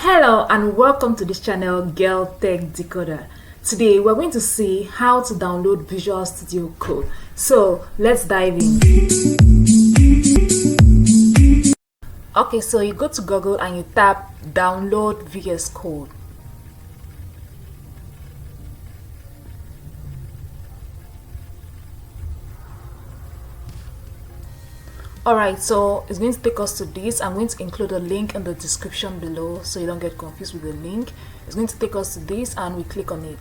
Hello and welcome to this channel, Girl Tech Decoder. Today we're going to see how to download Visual Studio Code. So let's dive in. Okay, so you go to Google and you tap download VS Code. Alright, so it's going to take us to this. I'm going to include a link in the description below so you don't get confused with the link. It's going to take us to this and we click on it.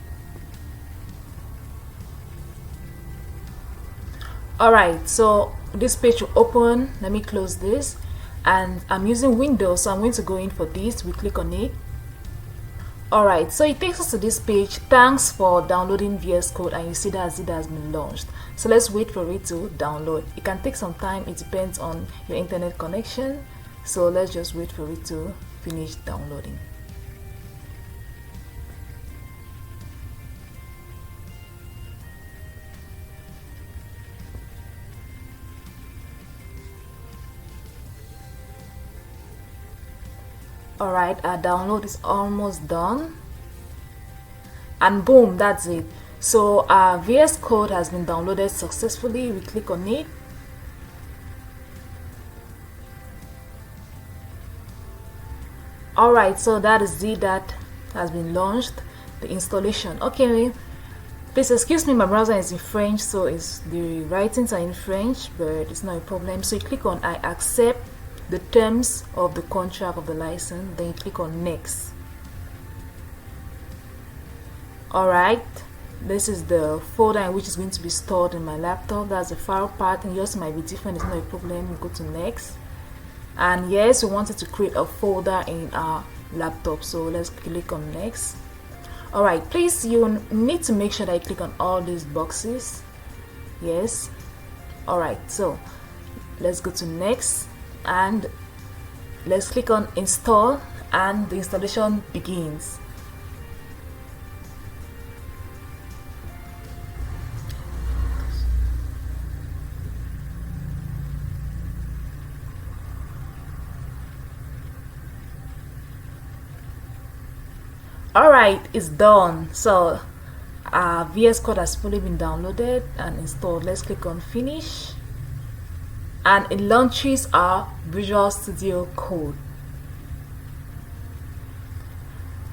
Alright, so this page will open. Let me close this. And I'm using Windows, so I'm going to go in for this. We click on it. Alright, so it takes us to this page. Thanks for downloading VS Code, and you see that it has been launched. So let's wait for it to download. It can take some time, it depends on your internet connection. So let's just wait for it to finish downloading. Alright, our download is almost done, and boom, that's it. So our VS Code has been downloaded successfully. We click on it. Alright, so that is it, that has been launched, the installation. Okay, please excuse me, my browser is in French, so the writings are in French, but it's not a problem. So you click on I accept the terms of the contract of the license, then you click on next. Alright, this is the folder in which is going to be stored in my laptop. That's the file part, and yours might be different. It's not a problem. We go to next, and yes, we wanted to create a folder in our laptop, so let's click on next. Alright, please, you need to make sure that you click on all these boxes. Yes. Alright, so let's go to next and let's click on install, and the installation begins. Alright, it's done. So our VS Code has fully been downloaded and installed. Let's click on finish, and it launches our Visual Studio Code.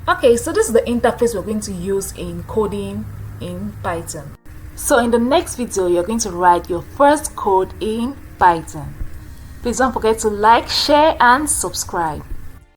Okay, so this is the interface we're going to use in coding in Python. So in the next video, you're going to write your first code in Python. Please don't forget to like, share, and subscribe.